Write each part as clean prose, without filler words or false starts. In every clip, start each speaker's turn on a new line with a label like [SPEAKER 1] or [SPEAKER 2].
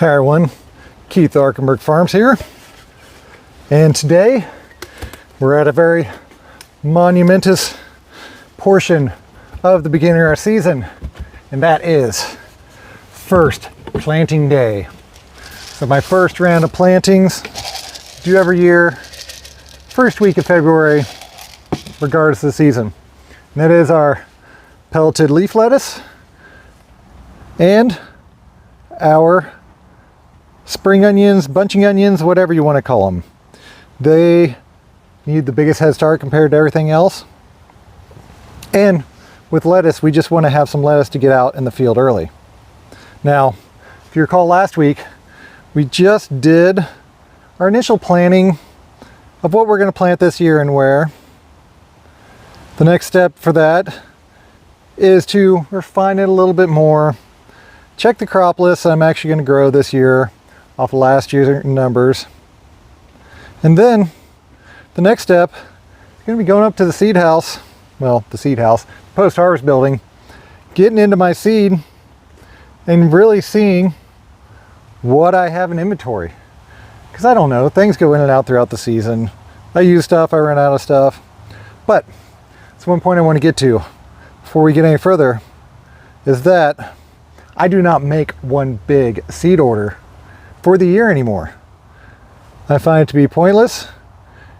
[SPEAKER 1] Hi everyone, Keith Arkenberg Farms here, and today we're at a very monumentous portion of the beginning of our season, and that is first planting day. So my first round of plantings, do every year, first week of February, regardless of the season. And that is our pelleted leaf lettuce and our spring onions, bunching onions, whatever you want to call them. They need the biggest head start compared to everything else. And with lettuce, we just want to have some lettuce to get out in the field early. Now, if you recall last week, we just did our initial planning of what we're going to plant this year and where. The next step for that is to refine it a little bit more, check the crop list that I'm actually going to grow this year off of last year's numbers. And then the next step is going to be going up to the seed house, well, the seed house, post-harvest building, getting into my seed and really seeing what I have in inventory. Because I don't know, things go in and out throughout the season. I use stuff, I run out of stuff. But that's one point I want to get to before we get any further, is that I do not make one big seed order for the year anymore. I find it to be pointless.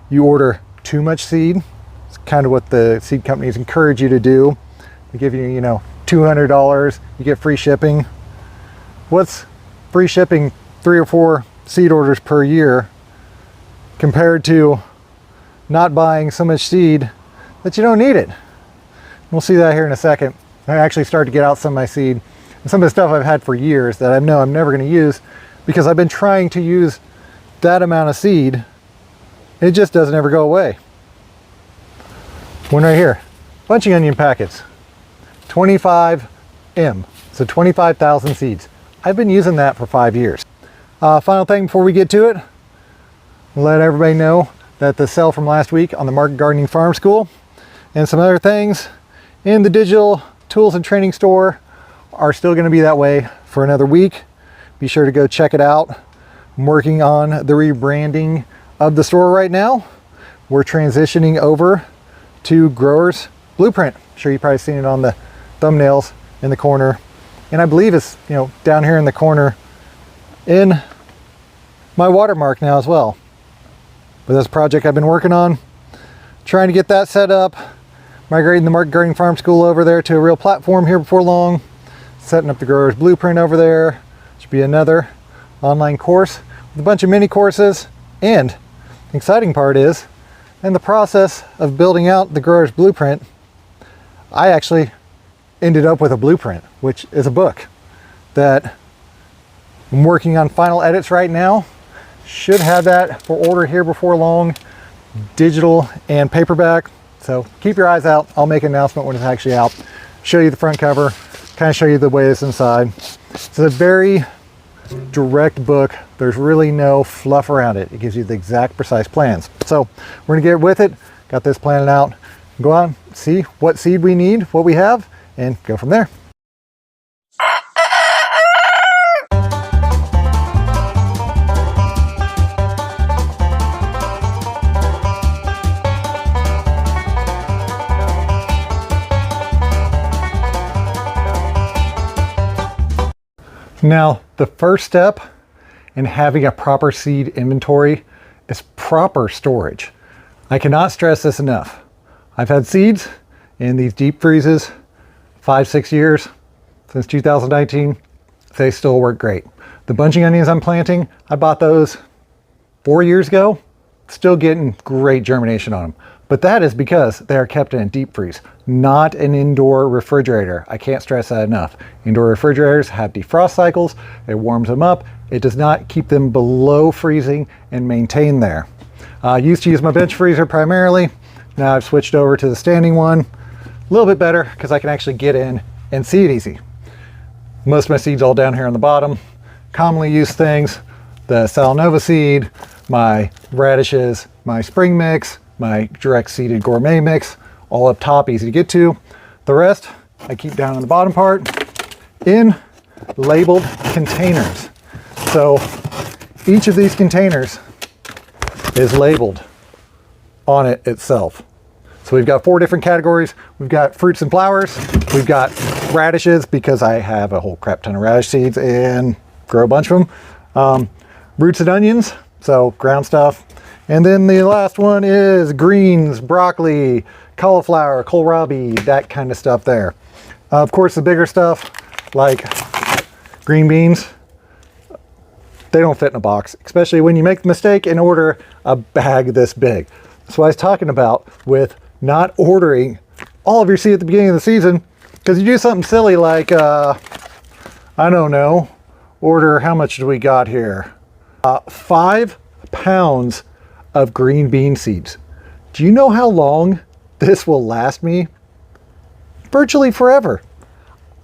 [SPEAKER 1] You order too much seed. It's kind of what the seed companies encourage you to do. They give you, $200, you get free shipping. What's free shipping 3 or 4 seed orders per year compared to not buying so much seed that you don't need it? We'll see that here in a second. I actually started to get out some of my seed and some of the stuff I've had for years that I know I'm never going to use because I've been trying to use that amount of seed. It just doesn't ever go away. One right here, bunching onion packets, 25M, so 25,000 seeds. I've been using that for 5 years. Final thing before we get to it, let everybody know that the sale from last week on the Market Gardening Farm School and some other things in the digital tools and training store are still going to be that way for another week. Be sure to go check it out. I'm working on the rebranding of the store right now. We're transitioning over to Growers Blueprint. I'm sure you've probably seen it on the thumbnails in the corner. And I believe it's, down here in the corner in my watermark now as well. But that's a project I've been working on, trying to get that set up, migrating the Market Gardening Farm School over there to a real platform here before long, setting up the Growers Blueprint over there. Should be another online course with a bunch of mini courses. And the exciting part is, in the process of building out the Growers Blueprint, I actually ended up with a blueprint, which is a book that I'm working on final edits right now. Should have that for order here before long, digital and paperback. So keep your eyes out. I'll make an announcement when it's actually out. Show you the front cover, kind of show you the way it's inside. It's a very direct book. There's really no fluff around it. It gives you the exact precise plans. So we're gonna get with it. Got this planned out. Go on, see what seed we need, what we have, and go from there. Now, the first step in having a proper seed inventory is proper storage. I cannot stress this enough. I've had seeds in these deep freezes 5-6 years since 2019. They still work great. The bunching onions I'm planting, I bought those 4 years ago, still getting great germination on them. But that is because they are kept in a deep freeze, not an indoor refrigerator. I can't stress that enough. Indoor refrigerators have defrost cycles. It warms them up. It does not keep them below freezing and maintain there. I used to use my bench freezer primarily. Now I've switched over to the standing one. A little bit better because I can actually get in and see it easy. Most of my seeds all down here on the bottom. Commonly used things, the Salanova seed, my radishes, my spring mix, my direct seeded gourmet mix, all up top, easy to get to. The rest I keep down on the bottom part in labeled containers. So each of these containers is labeled on it itself. So we've got 4 different categories. We've got fruits and flowers. We've got radishes, because I have a whole crap ton of radish seeds and grow a bunch of them. Roots and onions, so ground stuff. And then the last one is greens, broccoli, cauliflower, kohlrabi, that kind of stuff there. Of course, the bigger stuff like green beans, they don't fit in a box, especially when you make the mistake and order a bag this big. That's what I was talking about with not ordering all of your seed at the beginning of the season, because you do something silly like, I don't know, order, how much do we got here? 5 pounds of green bean seeds. Do you know how long this will last me? Virtually forever.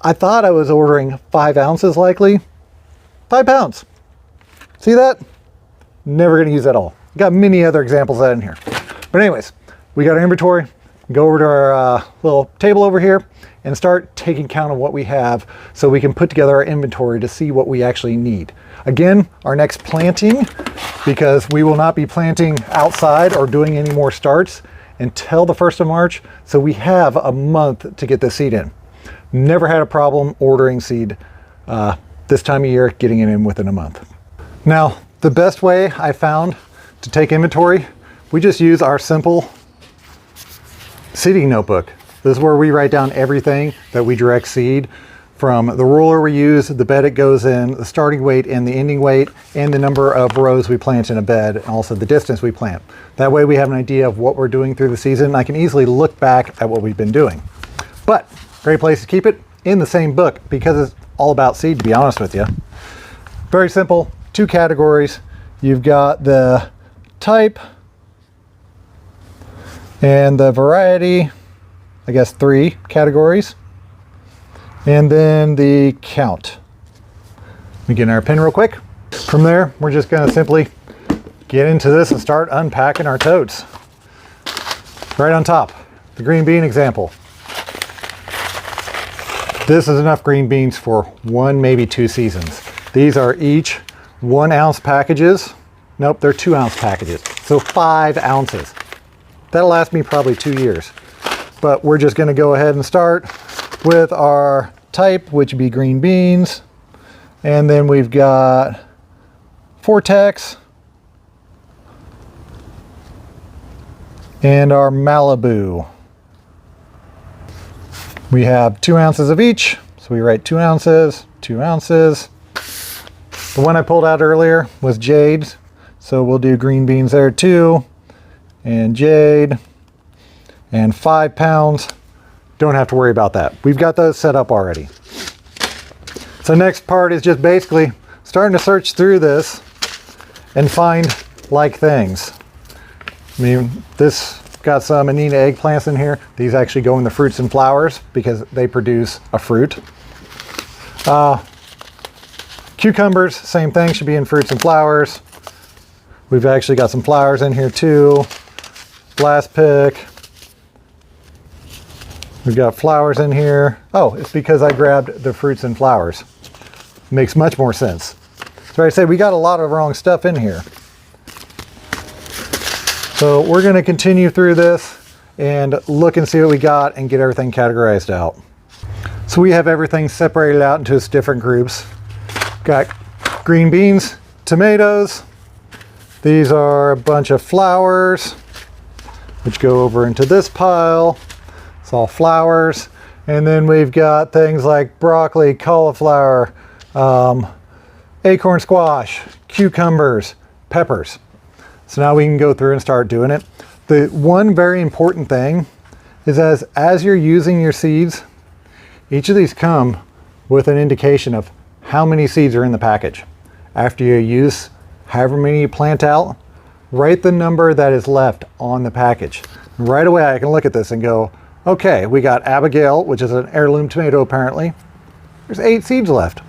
[SPEAKER 1] I thought I was ordering 5 ounces likely. 5 pounds. See that? Never going to use that all. Got many other examples of that in here. But anyways, we got our inventory. Go over to our little table over here and start taking count of what we have so we can put together our inventory to see what we actually need. Again, our next planting, because we will not be planting outside or doing any more starts until the 1st of March. So we have a month to get the seed in. Never had a problem ordering seed this time of year, getting it in within a month. Now, the best way I found to take inventory, we just use our simple seeding notebook. This is where we write down everything that we direct seed, from the roller we use, the bed it goes in, the starting weight and the ending weight, and the number of rows we plant in a bed, and also the distance we plant. That way we have an idea of what we're doing through the season. I can easily look back at what we've been doing. But great place to keep it in the same book, because it's all about seed, to be honest with you. Very simple, 2 categories. You've got the type and the variety, I guess 3 categories. And then the count. We get in our pen real quick. From there, we're just gonna simply get into this and start unpacking our totes. Right on top, the green bean example. This is enough green beans for 1, maybe 2 seasons. These are each 1 ounce packages. Nope, they're 2 ounce packages. So 5 ounces. That'll last me probably 2 years. But we're just gonna go ahead and start with our type, which would be green beans. And then we've got Vortex and our Malibu. We have 2 ounces of each, so we write 2 ounces, 2 ounces. The one I pulled out earlier was Jade, so we'll do green beans there too, and Jade, and 5 pounds. Don't have to worry about that. We've got those set up already. So next part is just basically starting to search through this and find like things. I mean, this got some Anina eggplants in here. These actually go in the fruits and flowers because they produce a fruit. Cucumbers, same thing, should be in fruits and flowers. We've actually got some flowers in here too. Blast pick. We've got flowers in here. Oh, it's because I grabbed the fruits and flowers. Makes much more sense. So I say we got a lot of wrong stuff in here. So we're going to continue through this and look and see what we got and get everything categorized out. So we have everything separated out into its different groups. Got green beans, tomatoes. These are a bunch of flowers, which go over into this pile. It's all flowers. And then we've got things like broccoli, cauliflower, acorn squash, cucumbers, peppers. So now we can go through and start doing it. The one very important thing is as you're using your seeds, each of these come with an indication of how many seeds are in the package. After you use however many you plant out, write the number that is left on the package. Right away I can look at this and go, okay, we got Abigail, which is an heirloom tomato apparently. There's 8 seeds left.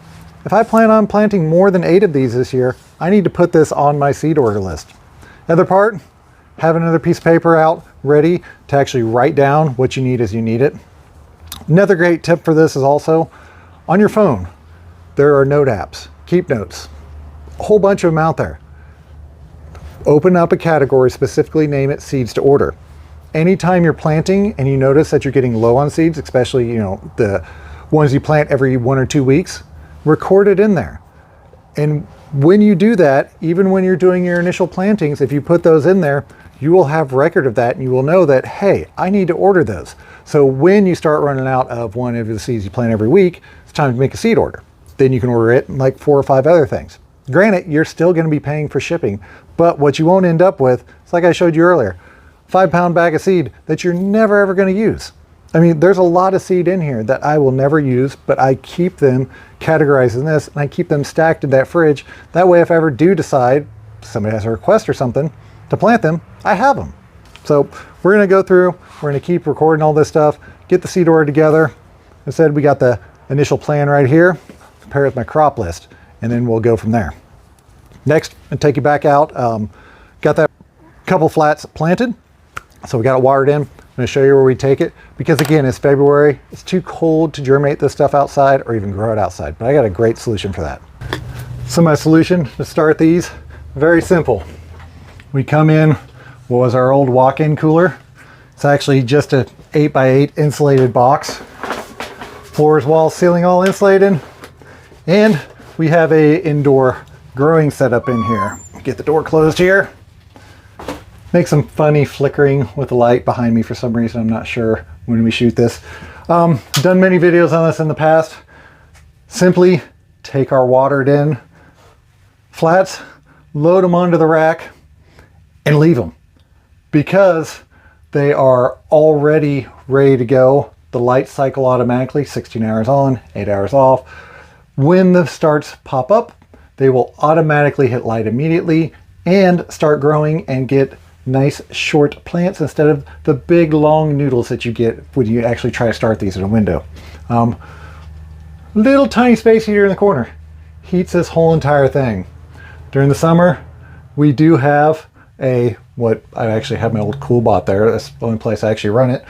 [SPEAKER 1] If I plan on planting more than 8 of these this year, I need to put this on my seed order list. Other part, have another piece of paper out ready to actually write down what you need as you need it. Another great tip for this is also on your phone, there are note apps. Keep notes. a whole bunch of them out there. Open up a category, specifically name it seeds to order. Anytime you're planting and you notice that you're getting low on seeds, especially, you know, the ones you plant every 1 or 2 weeks, record it in there. And when you do that, even when you're doing your initial plantings, if you put those in there, you will have record of that and you will know that, hey, I need to order those. So when you start running out of one of the seeds you plant every week, it's time to make a seed order. Then you can order it and like 4 or 5 other things. Granted, you're still going to be paying for shipping, but what you won't end up with, it's like I showed you earlier, 5-pound bag of seed that you're never ever going to use. I mean, there's a lot of seed in here that I will never use, but I keep them categorized in this and I keep them stacked in that fridge. That way, if I ever do decide, somebody has a request or something to plant them, I have them. So we're going to go through, we're going to keep recording all this stuff, get the seed order together. I said we got the initial plan right here, compare it with my crop list, and then we'll go from there. Next, I'll take you back out. Got that couple flats planted. So we got it watered in. I'm going to show you where we take it because again, it's February. It's too cold to germinate this stuff outside or even grow it outside, but I got a great solution for that. So my solution to start these, very simple. We come in, what was our old walk-in cooler? It's actually just a 8x8 insulated box. Floors, walls, ceiling all insulated. And we have a indoor growing setup in here. Get the door closed here. Make some funny flickering with the light behind me for some reason. I'm not sure when we shoot this. Done many videos on this in the past. Simply take our watered in flats, load them onto the rack, and leave them because they are already ready to go. The lights cycle automatically, 16 hours on, 8 hours off. When the starts pop up, they will automatically hit light immediately and start growing and get nice short plants instead of the big long noodles that you get when you actually try to start these in a window. Little tiny space heater in the corner heats this whole entire thing. During the summer, we do have what I actually have my old CoolBot there. That's the only place I actually run it.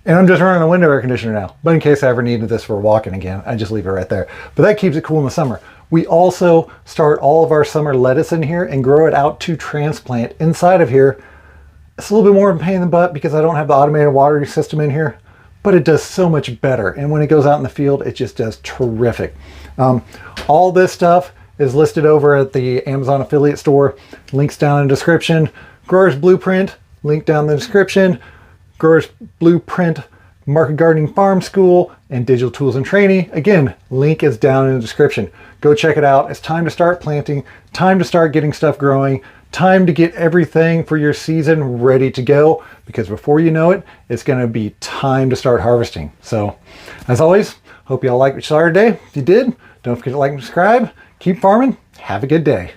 [SPEAKER 1] And I'm just running a window air conditioner now. But in case I ever needed this for walking again, I just leave it right there. But that keeps it cool in the summer. We also start all of our summer lettuce in here and grow it out to transplant inside of here. It's a little bit more of a pain in the butt because I don't have the automated watering system in here, but it does so much better. And when it goes out in the field, it just does terrific. All this stuff is listed over at the Amazon affiliate store. Links down in the description. Grower's Blueprint, link down in the description. Grower's Blueprint Market Gardening Farm School and Digital Tools and Training. Again, link is down in the description. Go check it out. It's time to start planting, time to start getting stuff growing, time to get everything for your season ready to go because before you know it, it's going to be time to start harvesting. So as always, hope you all liked what you saw today. If you did, don't forget to like and subscribe. Keep farming. Have a good day.